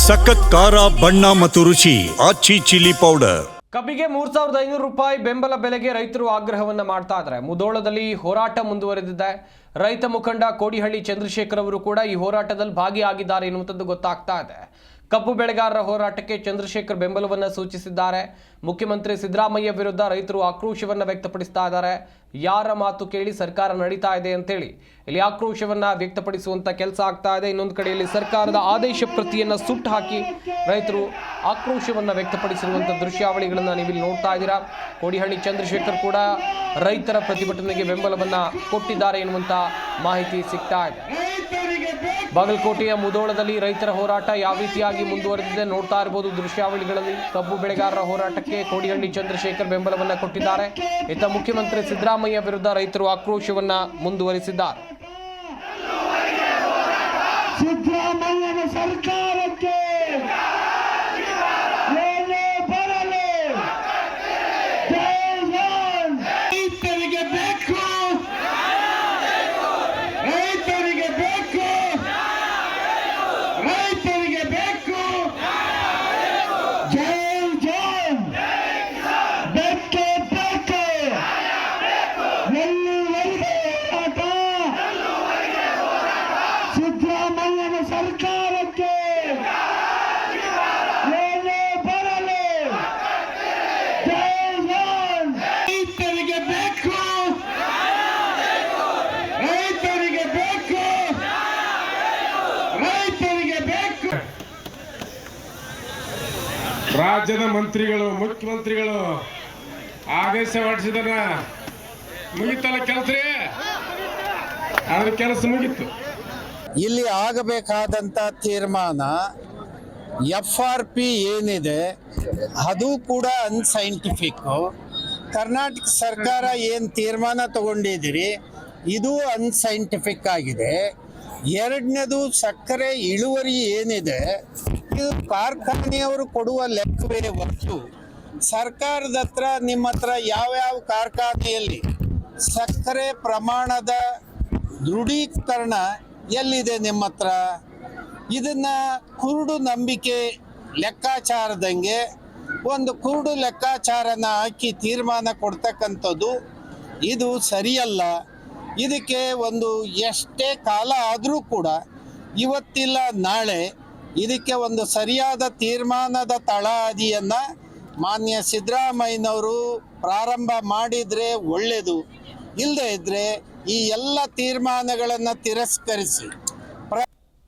ಸಖತ್ ಖಾರ ಬಣ್ಣ ಮತ್ತು ರುಚಿ ಆಚಿ ಚಿಲ್ಲಿ ಪೌಡರ್. ಕಬ್ಬಿಗೆ 3500 ರೂಪಾಯಿ ಬೆಂಬಲ ಬೆಲೆಗೆ ರೈತರು ಆಗ್ರಹವನ್ನ ಮಾಡ್ತಾ ಇದ್ದಾರೆ. ಮುಧೋಳದಲ್ಲಿ ಹೋರಾಟ ಮುಂದುವರೆದಿದೆ. ರೈತ ಮುಖಂಡ ಕೋಡಿಹಳ್ಳಿ ಚಂದ್ರಶೇಖರ್ ಅವರು ಕೂಡ ಈ ಹೋರಾಟದಲ್ಲಿ ಭಾಗಿಯಾಗಿದ್ದಾರೆ ಎನ್ನುವಂಥದ್ದು ಗೊತ್ತಾಗ್ತಾ ಇದೆ. ಕಬ್ಬು ಬೆಳೆಗಾರರ ಹೋರಾಟಕ್ಕೆ ಚಂದ್ರಶೇಖರ್ ಬೆಂಬಲವನ್ನು ಸೂಚಿಸಿದ್ದಾರೆ. ಮುಖ್ಯಮಂತ್ರಿ ಸಿದ್ದರಾಮಯ್ಯ ವಿರುದ್ಧ ರೈತರು ಆಕ್ರೋಶವನ್ನು ವ್ಯಕ್ತಪಡಿಸ್ತಾ ಇದ್ದಾರೆ. ಯಾರ ಮಾತು ಕೇಳಿ ಸರ್ಕಾರ ನಡೀತಾ ಇದೆ ಅಂತೇಳಿ ಇಲ್ಲಿ ಆಕ್ರೋಶವನ್ನ ವ್ಯಕ್ತಪಡಿಸುವಂತ ಕೆಲಸ ಆಗ್ತಾ ಇದೆ. ಇನ್ನೊಂದು ಕಡೆಯಲ್ಲಿ ಸರ್ಕಾರದ ಆದೇಶ ಪ್ರತಿಯನ್ನ ಸುಟ್ಟು ಹಾಕಿ ರೈತರು ಆಕ್ರೋಶವನ್ನ ವ್ಯಕ್ತಪಡಿಸಿರುವಂತ ದೃಶ್ಯಾವಳಿಗಳನ್ನ ನೀವಿಲ್ಲಿ ನೋಡ್ತಾ ಇದ್ದೀರಾ. ಕೋಡಿಹಳ್ಳಿ ಚಂದ್ರಶೇಖರ್ ಕೂಡ ರೈತರ ಪ್ರತಿಭಟನೆಗೆ ಬೆಂಬಲವನ್ನ ಕೊಟ್ಟಿದ್ದಾರೆ ಎನ್ನುವಂತ ಮಾಹಿತಿ ಸಿಗ್ತಾ ಇದೆ. ಬಾಗಲಕೋಟೆಯ ಮುಧೋಳದಲ್ಲಿ ರೈತರ ಹೋರಾಟ ಯಾವ ರೀತಿಯಾಗಿ ಮುಂದುವರೆದಿದೆ ನೋಡ್ತಾ ಇರಬಹುದು ದೃಶ್ಯಾವಳಿಗಳಲ್ಲಿ. ಕಬ್ಬು ಬೆಳೆಗಾರರ ಹೋರಾಟಕ್ಕೆ ಕೋಡಿಹಳ್ಳಿ ಚಂದ್ರಶೇಖರ್ ಬೆಂಬಲವನ್ನ ಕೊಟ್ಟಿದ್ದಾರೆ. ಇತ್ತ ಮುಖ್ಯಮಂತ್ರಿ ಸಿದ್ದರಾಮಯ್ಯ ವಿರುದ್ಧ ರೈತರು ಆಕ್ರೋಶವನ್ನ ಮುಂದುವರಿಸಿದ್ದಾರೆ. ಸಿದ್ದರಾಮಯ್ಯನ ಸರ್ಕಾರಕ್ಕೆ ರೈತರಿಗೆ ಬೇಕು, ರೈತರಿಗೆ ಬೇಕು, ರೈತರಿಗೆ ಬೇಕು. ಜೈ ಜೈ ಬೇಕೇ ಬೇಕು. ಎಲ್ಲಿವರೆಗೆ ಹೋರಾಟ? ಸಿದ್ದರಾಮಯ್ಯನ ಸರ್ಕಾರಕ್ಕೆ ಏನೇ ಬರಲಿ ಜೈ ಜೈ. ರೈತರಿಗೆ ಬೇಕು, ರೈತರಿಗೆ ಬೇಕು, ರೈತರಿಗೆ ಬೇಕು. ರಾಜ್ಯದ ಮಂತ್ರಿಗಳು ಮುಖ್ಯಮಂತ್ರಿಗಳು ಆದೇಶ ಹೊರಡಿಸಿದಾರ. ಮುಗಿತಲ್ಲ ಕೆಲಸ ರೀ, ಅದ್ರ ಕೆಲಸ ಮುಗಿತು. ಇಲ್ಲಿ ಆಗಬೇಕಾದಂಥ ತೀರ್ಮಾನ FRP ಏನಿದೆ ಅದು ಕೂಡ ಅನ್ಸೈಂಟಿಫಿಕ್ಕು. ಕರ್ನಾಟಕ ಸರ್ಕಾರ ಏನು ತೀರ್ಮಾನ ತಗೊಂಡಿದ್ದೀರಿ ಇದು ಅನ್ಸೈಂಟಿಫಿಕ್ ಆಗಿದೆ. ಎರಡನೇದು ಸಕ್ಕರೆ ಇಳುವರಿ ಏನಿದೆ ಇದು ಕಾರ್ಖಾನೆಯವರು ಕೊಡುವ ಲೆಕ್ಕವೇ ಹೊರತು ಸರ್ಕಾರದ ಹತ್ರ ನಿಮ್ಮ ಹತ್ರ ಯಾವ್ಯಾವ ಕಾರ್ಖಾನೆಯಲ್ಲಿ ಸಕ್ಕರೆ ಪ್ರಮಾಣದ ದೃಢೀಕರಣ ಎಲ್ಲಿದೆ ನಿಮ್ಮ ಹತ್ರ? ಇದನ್ನ ಕುರುಡು ನಂಬಿಕೆ ಲೆಕ್ಕಾಚಾರದಂಗೆ ಒಂದು ಕುರುಡು ಲೆಕ್ಕಾಚಾರನ ಹಾಕಿ ತೀರ್ಮಾನ ಕೊಡ್ತಕ್ಕಂಥದ್ದು ಇದು ಸರಿಯಲ್ಲ. ಇದಕ್ಕೆ ಒಂದು ಎಷ್ಟೇ ಕಾಲ ಆದರೂ ಕೂಡ ಇವತ್ತಿಲ್ಲ ನಾಳೆ ಇದಕ್ಕೆ ಒಂದು ಸರಿಯಾದ ತೀರ್ಮಾನದ ತಳಹದಿಯನ್ನು ಮಾನ್ಯ ಸಿದ್ದರಾಮಯ್ಯನವರು ಪ್ರಾರಂಭ ಮಾಡಿದರೆ ಒಳ್ಳೆಯದು. ಇಲ್ಲದೇ ಇದ್ದರೆ ಈ ಎಲ್ಲ ತೀರ್ಮಾನಗಳನ್ನು ತಿರಸ್ಕರಿಸಿ